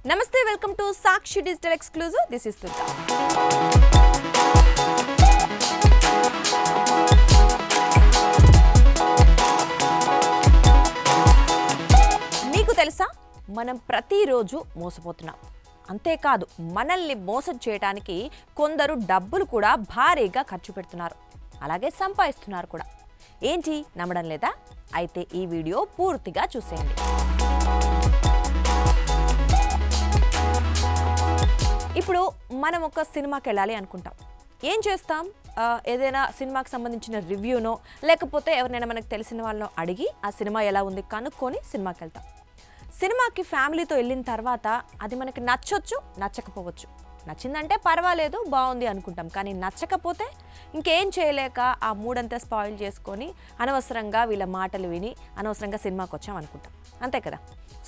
Namaste, welcome to Sakshi Digital Exclusive. This is Tulta. మీకు తెలుసా మనం ప్రతిరోజు మోసపోతున్నాం. అంతేకాదు మనల్ని మోసం చేయడానికి కొందరు డబ్బులు కూడా భారీగా ఖర్చు పెడుతున్నారు. అలాగే సంపాదిస్తున్నారు కూడా. ఏంటి నమ్మడం లేదా? అయితే ఈ వీడియో పూర్తిగా చూసేయండి. ఇప్పుడు మనం ఒక సినిమాకి వెళ్ళాలి అనుకుంటాం. ఏం చేస్తాం? ఏదైనా సినిమాకి సంబంధించిన రివ్యూనో లేకపోతే ఎవరినైనా మనకు తెలిసిన వాళ్ళనో అడిగి ఆ సినిమా ఎలా ఉంది కనుక్కొని సినిమాకి వెళ్తాం. సినిమాకి ఫ్యామిలీతో వెళ్ళిన తర్వాత అది మనకి నచ్చొచ్చు, నచ్చకపోవచ్చు. నచ్చిందంటే పర్వాలేదు, బాగుంది అనుకుంటాం. కానీ నచ్చకపోతే ఇంకేం చేయలేక ఆ మూడంతా స్పాయిల్ చేసుకొని అనవసరంగా వీళ్ళ మాటలు విని అనవసరంగా సినిమాకి వచ్చాం అనుకుంటాం. అంతే కదా?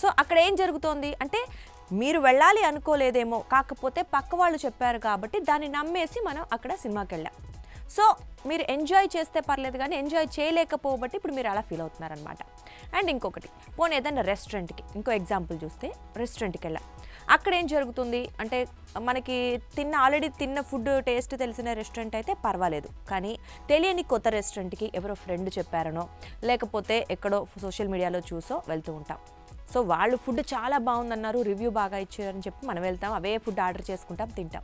సో అక్కడ ఏం జరుగుతోంది అంటే మీరు వెళ్ళాలి అనుకోలేదేమో, కాకపోతే పక్క వాళ్ళు చెప్పారు కాబట్టి దాన్ని నమ్మేసి మనం అక్కడ సినిమాకి వెళ్ళాం. సో మీరు ఎంజాయ్ చేస్తే పర్లేదు, కానీ ఎంజాయ్ చేయలేకపోబట్టి ఇప్పుడు మీరు అలా ఫీల్ అవుతున్నారనమాట. అండ్ ఇంకొకటి, పోనీ ఏదైనా రెస్టారెంట్కి, ఇంకో ఎగ్జాంపుల్ చూస్తే రెస్టారెంట్కి వెళ్ళాం. అక్కడ ఏం జరుగుతుంది అంటే మనకి ఆల్రెడీ తిన్న ఫుడ్ టేస్ట్ తెలిసిన రెస్టారెంట్ అయితే పర్వాలేదు. కానీ తెలియని కొత్త రెస్టారెంట్కి ఎవరో ఫ్రెండ్ చెప్పారనో లేకపోతే ఎక్కడో సోషల్ మీడియాలో చూసో వెళ్తూ ఉంటాం. సో వాళ్ళు ఫుడ్ చాలా బాగుందన్నారు, రివ్యూ బాగా ఇచ్చారని చెప్పి మనం వెళ్తాం, అవే ఫుడ్ ఆర్డర్ చేసుకుంటాం, తింటాం.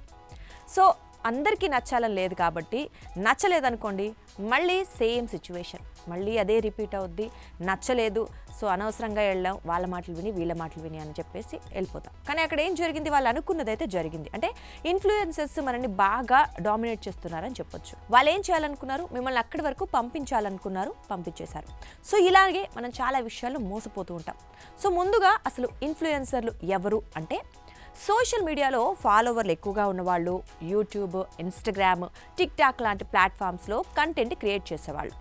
సో అందరికీ నచ్చాలని లేదు కాబట్టి నచ్చలేదనుకోండి, మళ్ళీ సేమ్ సిచ్యువేషన్, మళ్ళీ అదే రిపీట్ అవుద్ది. నచ్చలేదు, సో అనవసరంగా వెళ్ళాం, వాళ్ళ మాటలు విని వీళ్ళ మాటలు విని అని చెప్పేసి వెళ్ళిపోతాం. కానీ అక్కడ ఏం జరిగింది? వాళ్ళు అనుకున్నదైతే జరిగింది. అంటే ఇన్ఫ్లుయెన్సర్స్ మనల్ని బాగా డామినేట్ చేస్తున్నారని చెప్పొచ్చు. వాళ్ళు ఏం చేయాలనుకున్నారు? మిమ్మల్ని అక్కడి వరకు పంపించాలనుకున్నారు, పంపించేశారు. సో ఇలాగే మనం చాలా విషయాల్లో మోసపోతూ ఉంటాం. సో ముందుగా అసలు ఇన్ఫ్లుయెన్సర్లు ఎవరు అంటే, సోషల్ మీడియాలో ఫాలోవర్లు ఎక్కువగా ఉన్నవాళ్ళు, యూట్యూబ్, ఇన్స్టాగ్రామ్, టిక్టాక్ లాంటి ప్లాట్ఫామ్స్లో కంటెంట్ క్రియేట్ చేసేవాళ్ళు.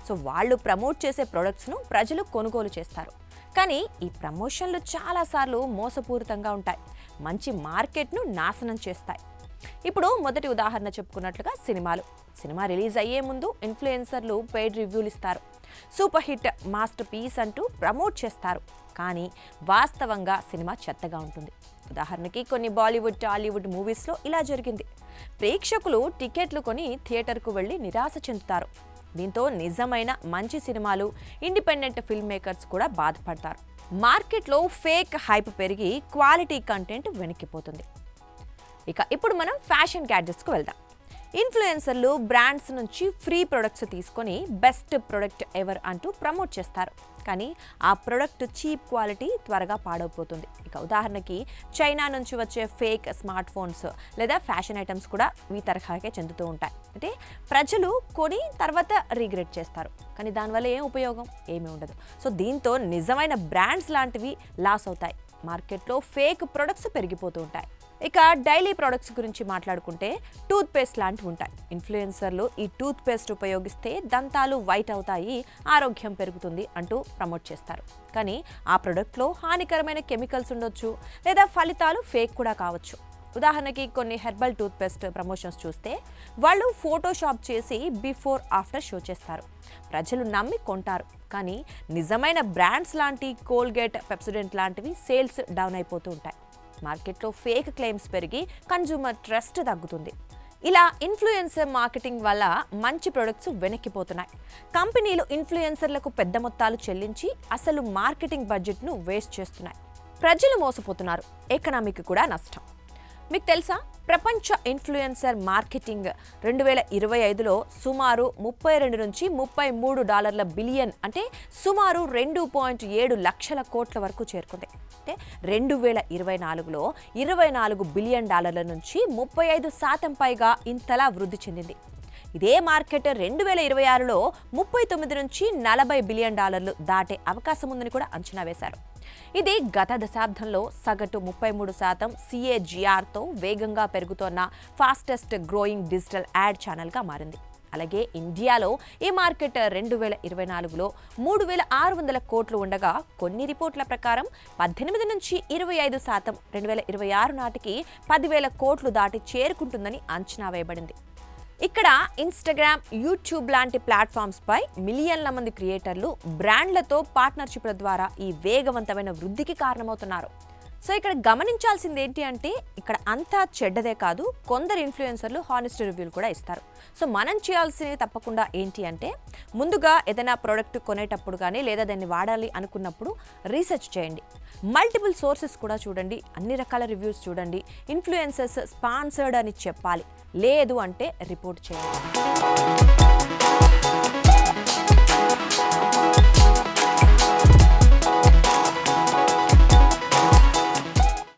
సో వాళ్ళు ప్రమోట్ చేసే ప్రొడక్ట్స్ను ప్రజలు కొనుగోలు చేస్తారు. కానీ ఈ ప్రమోషన్లు చాలాసార్లు మోసపూరితంగా ఉంటాయి, మంచి మార్కెట్ను నాశనం చేస్తాయి. ఇప్పుడు మొదటి ఉదాహరణ చెప్పుకున్నట్లుగా సినిమా రిలీజ్ అయ్యే ముందు ఇన్ఫ్లుయెన్సర్లు పెయిడ్ రివ్యూలు ఇస్తారు, సూపర్ హిట్, మాస్టర్ పీస్ అంటూ ప్రమోట్ చేస్తారు. కానీ వాస్తవంగా సినిమా చెత్తగా ఉంటుంది. ఉదాహరణకి కొన్ని బాలీవుడ్, టాలీవుడ్ మూవీస్లో ఇలా జరిగింది. ప్రేక్షకులు టికెట్లు కొని థియేటర్కు వెళ్ళి నిరాశ చెందుతారు. దీంతో నిజమైన మంచి సినిమాలు, ఇండిపెండెంట్ ఫిల్మ్ మేకర్స్ కూడా బాధపడతారు. మార్కెట్లో ఫేక్ హైప్ పెరిగి క్వాలిటీ కంటెంట్ వెనక్కిపోతుంది. ఇప్పుడు మనం ఫ్యాషన్ గ్యాడ్జెట్స్కు వెళ్దాం. ఇన్ఫ్లుయెన్సర్లు బ్రాండ్స్ నుంచి ఫ్రీ ప్రొడక్ట్స్ తీసుకొని బెస్ట్ ప్రొడక్ట్ ఎవర్ అంటూ ప్రమోట్ చేస్తారు. కానీ ఆ ప్రొడక్ట్ చీప్ క్వాలిటీ, త్వరగా పాడైపోతుంది. ఉదాహరణకి చైనా నుంచి వచ్చే ఫేక్ స్మార్ట్ ఫోన్స్ లేదా ఫ్యాషన్ ఐటమ్స్ కూడా ఈ తరహాకే చెందుతూ ఉంటాయి. అంటే ప్రజలు కొని తర్వాత రిగ్రెట్ చేస్తారు, కానీ దానివల్ల ఏం ఉపయోగం? ఏమీ ఉండదు. సో దీంతో నిజమైన బ్రాండ్స్ లాంటివి లాస్ అవుతాయి. మార్కెట్లో ఫేక్ ప్రొడక్ట్స్ పెరిగిపోతూ ఉంటాయి. డైలీ ప్రొడక్ట్స్ గురించి మాట్లాడుకుంటే టూత్ పేస్ట్ లాంటివి ఉంటాయి. ఇన్ఫ్లుయెన్సర్లు ఈ టూత్ పేస్ట్ ఉపయోగిస్తే దంతాలు వైట్ అవుతాయి, ఆరోగ్యం పెరుగుతుంది అంటూ ప్రమోట్ చేస్తారు. కానీ ఆ ప్రొడక్ట్లో హానికరమైన కెమికల్స్ ఉండొచ్చు, లేదా ఫలితాలు ఫేక్ కూడా కావచ్చు. ఉదాహరణకి కొన్ని హెర్బల్ టూత్ పేస్ట్ ప్రమోషన్స్ చూస్తే వాళ్ళు ఫోటోషాప్ చేసి బిఫోర్ ఆఫ్టర్ షో చేస్తారు. ప్రజలు నమ్మి కొంటారు. కానీ నిజమైన బ్రాండ్స్ లాంటి కోల్గేట్, పెప్సోడెంట్ లాంటివి సేల్స్ డౌన్ అయిపోతూ ఉంటాయి. మార్కెట్లో ఫేక్ క్లెయిమ్స్ పెరిగి కన్జ్యూమర్ ట్రస్ట్ తగ్గుతుంది. ఇలా ఇన్ఫ్లుయెన్సర్ మార్కెటింగ్ వల్ల మంచి ప్రొడక్ట్స్ వెనక్కిపోతున్నాయి. కంపెనీలు ఇన్ఫ్లుయెన్సర్లకు పెద్ద మొత్తాలు చెల్లించి అసలు మార్కెటింగ్ బడ్జెట్ను వేస్ట్ చేస్తున్నాయి. ప్రజలు మోసపోతున్నారు, ఎకనామీకి కూడా నష్టం. మీకు తెలుసా, ప్రపంచ ఇన్ఫ్లుయెన్సర్ మార్కెటింగ్ 2025లో సుమారు $32 నుంచి $33 బిలియన్, అంటే సుమారు 2.7 లక్షల కోట్ల వరకు చేరుకుంది. అంటే 2024లో $24 బిలియన్ నుంచి 35% పైగా ఇంతలా వృద్ధి చెందింది. ఇదే మార్కెట్ 2026లో $39 నుంచి $40 బిలియన్ దాటే అవకాశం ఉందని కూడా అంచనా వేశారు. ఇది గత దశాబ్దంలో సగటు 33% CAGRతో వేగంగా పెరుగుతోన్న ఫాస్టెస్ట్ గ్రోయింగ్ డిజిటల్ యాడ్ ఛానల్గా మారింది. అలాగే ఇండియాలో ఈ మార్కెట్ 2024లో 3,600 కోట్లు ఉండగా కొన్ని రిపోర్ట్ల ప్రకారం 18 నుంచి 25% 2026 నాటికి 10,000 కోట్లు దాటి చేరుకుంటుందని అంచనా వేయబడింది. ఇక్కడ ఇన్స్టాగ్రామ్, యూట్యూబ్ లాంటి ప్లాట్ఫామ్స్ పై మిలియన్ల మంది క్రియేటర్లు బ్రాండ్లతో పార్ట్నర్షిప్ల ద్వారా ఈ వేగవంతమైన వృద్ధికి కారణమవుతున్నారు. సో ఇక్కడ గమనించాల్సింది ఏంటి అంటే ఇక్కడ అంతా చెడ్డదే కాదు, కొందరు ఇన్ఫ్లుయెన్సర్లు హానెస్ట్ రివ్యూలు కూడా ఇస్తారు. సో మనం చేయాల్సినవి తప్పకుండా ఏంటి అంటే ముందుగా ఏదైనా ప్రోడక్ట్ కొనేటప్పుడు కానీ లేదా దాన్ని వాడాలి అనుకున్నప్పుడు రీసెర్చ్ చేయండి. మల్టిపుల్ సోర్సెస్ కూడా చూడండి, అన్ని రకాల రివ్యూస్ చూడండి. ఇన్ఫ్లుయెన్సర్స్ స్పాన్సర్డ్ అని చెప్పాలి, లేదు అంటే రిపోర్ట్ చేయండి.